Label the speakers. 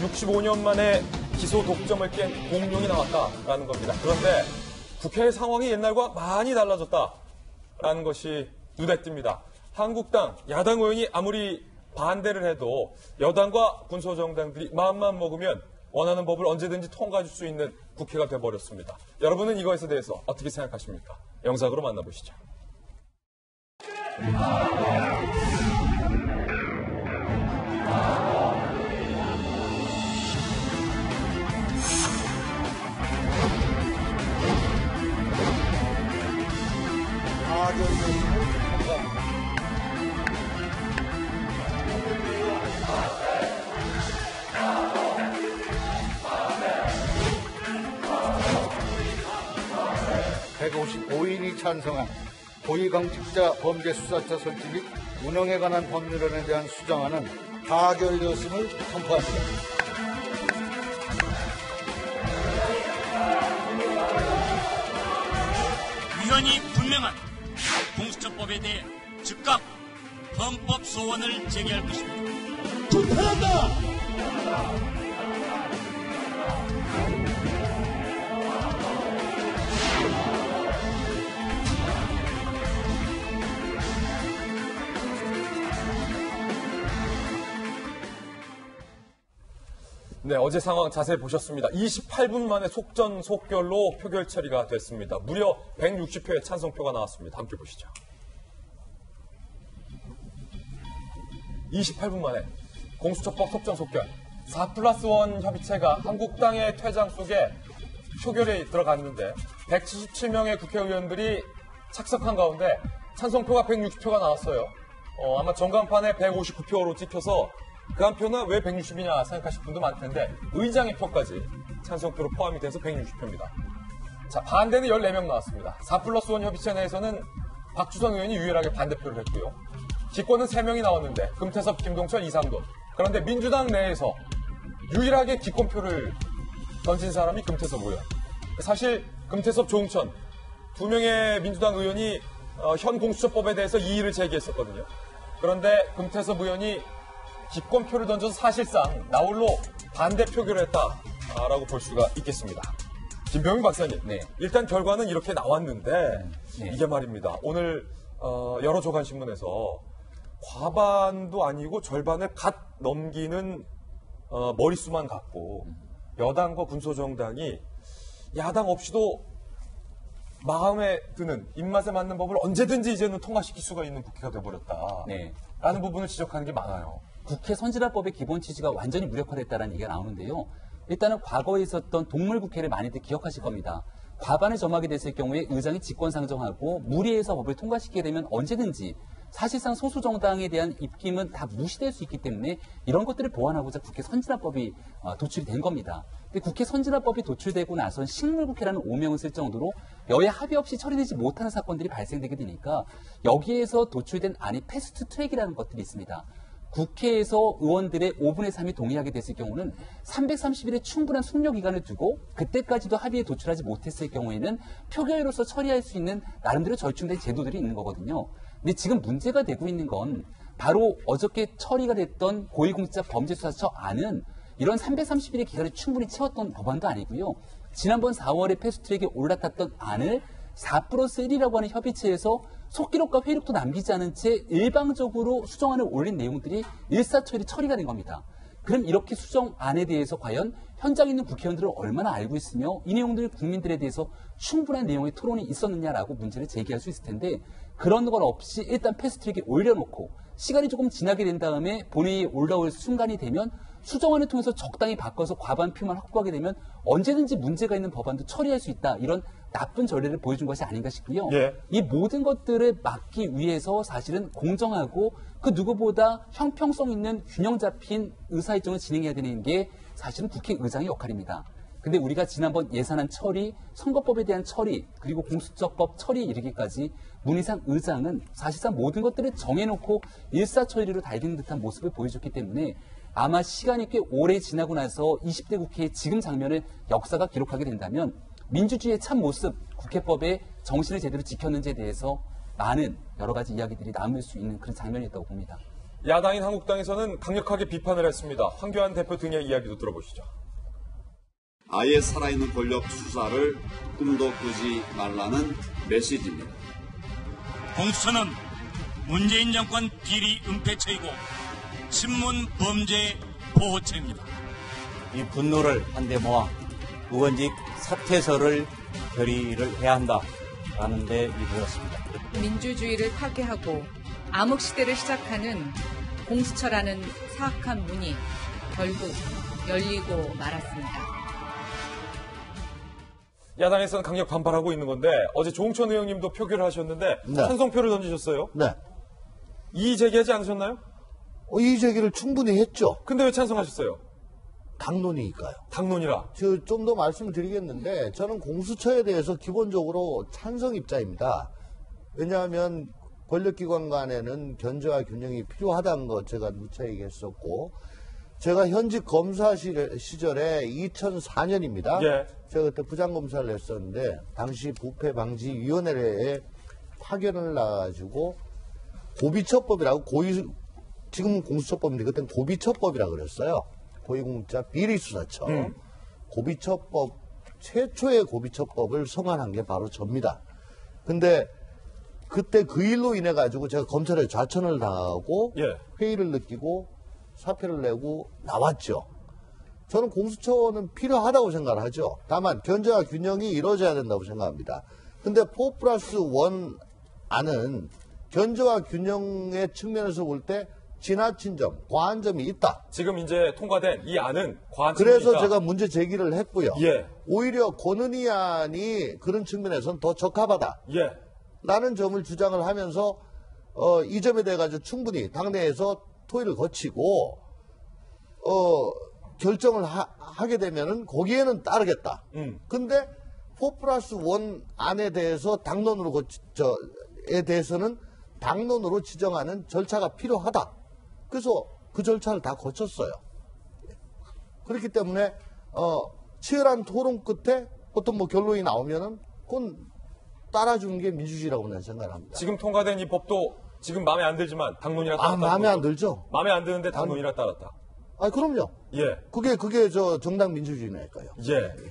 Speaker 1: 65년 만에 기소 독점을 깬 공룡이 나왔다라는 겁니다. 그런데 국회의 상황이 옛날과 많이 달라졌다라는 것이 눈에 띕니다. 한국당, 야당 의원이 아무리 반대를 해도 여당과 군소정당들이 마음만 먹으면 원하는 법을 언제든지 통과할 수 있는 국회가 돼버렸습니다. 여러분은 이것에 대해서 어떻게 생각하십니까? 영상으로 만나보시죠.
Speaker 2: 155인이 찬성한 고위공직자 범죄수사처 설치 및 운영에 관한 법률안에 대한 수정안은 가결되었음을 선포합니다.
Speaker 3: 위헌이 분명한 공수처법에 대해 즉각 헌법 소원을 제기할 것입니다.
Speaker 4: 투표한다!
Speaker 1: 네, 어제 상황 자세히 보셨습니다. 28분 만에 속전속결로 표결 처리가 됐습니다. 무려 160표의 찬성표가 나왔습니다. 함께 보시죠. 28분 만에 공수처법 속전속결 4+1 협의체가 한국당의 퇴장 속에 표결에 들어갔는데 177명의 국회의원들이 착석한 가운데 찬성표가 160표가 나왔어요. 아마 전광판에 159표로 찍혀서 그 한 표는 왜 160이냐 생각하실 분도 많을 텐데 의장의 표까지 찬성표로 포함이 돼서 160표입니다. 자, 반대는 14명 나왔습니다. 4+1 협의체 내에서는 박주선 의원이 유일하게 반대표를 했고요. 기권은 3명이 나왔는데 금태섭, 김동철, 이상돈. 그런데 민주당 내에서 유일하게 기권표를 던진 사람이 금태섭 의원. 사실 금태섭, 조응천 2명의 민주당 의원이 현 공수처법에 대해서 이의를 제기했었거든요. 그런데 금태섭 의원이 기권표를 던져서 사실상 나홀로 반대 표결을 했다라고 볼 수가 있겠습니다. 김병민 박사님,
Speaker 5: 네.
Speaker 1: 일단 결과는 이렇게 나왔는데
Speaker 5: 네.
Speaker 1: 이게 말입니다. 오늘 여러 조간신문에서 과반도 아니고 절반을 갓 넘기는 머릿수만 갖고 여당과 군소정당이 야당 없이도 마음에 드는 입맛에 맞는 법을 언제든지 이제는 통과시킬 수가 있는 국회가 돼버렸다.
Speaker 5: 네.
Speaker 1: 라는 부분을 지적하는 게 많아요.
Speaker 5: 국회 선진화법의 기본 취지가 완전히 무력화됐다는 얘기가 나오는데요. 일단은 과거에 있었던 동물국회를 많이들 기억하실 겁니다. 과반을 점하게 됐을 경우에 의장이 직권상정하고 무리해서 법을 통과시키게 되면 언제든지 사실상 소수 정당에 대한 입김은 다 무시될 수 있기 때문에 이런 것들을 보완하고자 국회 선진화법이 도출이 된 겁니다. 근데 국회 선진화법이 도출되고 나선 식물국회라는 오명을 쓸 정도로 여야 합의 없이 처리되지 못하는 사건들이 발생되게 되니까 여기에서 도출된 안이 패스트 트랙이라는 것들이 있습니다. 국회에서 의원들의 5분의 3이 동의하게 됐을 경우는 330일의 충분한 숙려 기간을 두고 그때까지도 합의에 도출하지 못했을 경우에는 표결로서 처리할 수 있는 나름대로 절충된 제도들이 있는 거거든요. 근데 지금 문제가 되고 있는 건 바로 어저께 처리가 됐던 고위공직자 범죄수사처 안은 이런 330일의 기간을 충분히 채웠던 법안도 아니고요. 지난번 4월에 패스트트랙에 올라탔던 안을 4+1이라고 하는 협의체에서 속기록과 회록도 남기지 않은 채 일방적으로 수정안을 올린 내용들이 일사천리 처리가 된 겁니다. 그럼 이렇게 수정안에 대해서 과연 현장에 있는 국회의원들은 얼마나 알고 있으며 이 내용들 국민들에 대해서 충분한 내용의 토론이 있었느냐라고 문제를 제기할 수 있을 텐데 그런 건 없이 일단 패스트트랙에 올려놓고 시간이 조금 지나게 된 다음에 본회의에 올라올 순간이 되면 수정안을 통해서 적당히 바꿔서 과반표만 확보하게 되면 언제든지 문제가 있는 법안도 처리할 수 있다. 이런 나쁜 전례를 보여준 것이 아닌가 싶고요.
Speaker 1: 예.
Speaker 5: 이 모든 것들을 막기 위해서 사실은 공정하고 그 누구보다 형평성 있는 균형 잡힌 의사일정을 진행해야 되는 게 사실은 국회의장의 역할입니다. 근데 우리가 지난번 예산안 처리, 선거법에 대한 처리, 그리고 공수처법 처리에 이르기까지 문희상 의장은 사실상 모든 것들을 정해놓고 일사천리로 달리는 듯한 모습을 보여줬기 때문에 아마 시간이 꽤 오래 지나고 나서 20대 국회의 지금 장면을 역사가 기록하게 된다면 민주주의의 참 모습, 국회법의 정신을 제대로 지켰는지에 대해서 많은 여러 가지 이야기들이 남을 수 있는 그런 장면이었다고 봅니다.
Speaker 1: 야당인 한국당에서는 강력하게 비판을 했습니다. 황교안 대표 등의 이야기도 들어보시죠.
Speaker 4: 아예 살아있는 권력 수사를 꿈도 꾸지 말라는 메시지입니다.
Speaker 3: 공수처는 문재인 정권 비리 은폐처이고 친문 범죄 보호처입니다.
Speaker 6: 이 분노를 한데 모아 의원직 사퇴서를 결의를 해야 한다라는 데 이르렀습니다.
Speaker 7: 민주주의를 파괴하고 암흑시대를 시작하는 공수처라는 사악한 문이 결국 열리고 말았습니다.
Speaker 1: 야당에서는 강력 반발하고 있는 건데 어제 조홍천 의원님도 표결을 하셨는데
Speaker 2: 네.
Speaker 1: 찬성표를 던지셨어요.
Speaker 2: 네.
Speaker 1: 이의 제기하지 않으셨나요?
Speaker 2: 이의 제기를 충분히 했죠.
Speaker 1: 근데 왜 찬성하셨어요?
Speaker 2: 당론이니까요.
Speaker 1: 당론이라.
Speaker 2: 좀 더 말씀을 드리겠는데 저는 공수처에 대해서 기본적으로 찬성 입장입니다. 왜냐하면 권력기관 간에는 견제와 균형이 필요하다는 거 제가 누차 얘기했었고 제가 현직 검사 시절에 2004년입니다.
Speaker 1: 예.
Speaker 2: 제가 그때 부장검사를 했었는데 당시 부패방지위원회에 파견을 나가지고 고비처법이라고 지금은 공수처법인데 그때는 고비처법이라고 그랬어요. 고위공직자 비리수사처. 고비처법 최초의 고비처법을 성안한 게 바로 접니다. 근데 그때 그 일로 인해 가지고 제가 검찰에 좌천을 당하고
Speaker 1: 예.
Speaker 2: 회의를 느끼고 사표를 내고 나왔죠. 저는 공수처는 필요하다고 생각을 하죠. 다만 견제와 균형이 이루어져야 된다고 생각합니다. 근데 4+1 안은 견제와 균형의 측면에서 볼 때 지나친 점, 과한 점이 있다.
Speaker 1: 지금 이제 통과된 이 안은 과한
Speaker 2: 그래서
Speaker 1: 측면이 있다.
Speaker 2: 제가 문제 제기를 했고요.
Speaker 1: 예.
Speaker 2: 오히려 권은희 안이 그런 측면에서는 더 적합하다.
Speaker 1: 예.
Speaker 2: 라는 점을 주장을 하면서 이 점에 대해 가지고 충분히 당내에서 토의를 거치고 결정을 하게 되면은 거기에는 따르겠다. 근데 4+1 안에 대해서 에 대해서는 당론으로 지정하는 절차가 필요하다. 그래서 그 절차를 다 거쳤어요. 그렇기 때문에 치열한 토론 끝에 어떤 결론이 나오면은 그건 따라주는 게 민주주의라고 저는 생각을 합니다.
Speaker 1: 지금 통과된 이 법도 지금 마음에 안 들지만 당론이라 따랐다.
Speaker 2: 마음에 안 들죠?
Speaker 1: 마음에 안 드는데 당론이라 따랐다.
Speaker 2: 그럼요.
Speaker 1: 예.
Speaker 2: 그게 정당 민주주의니까요.
Speaker 1: 예.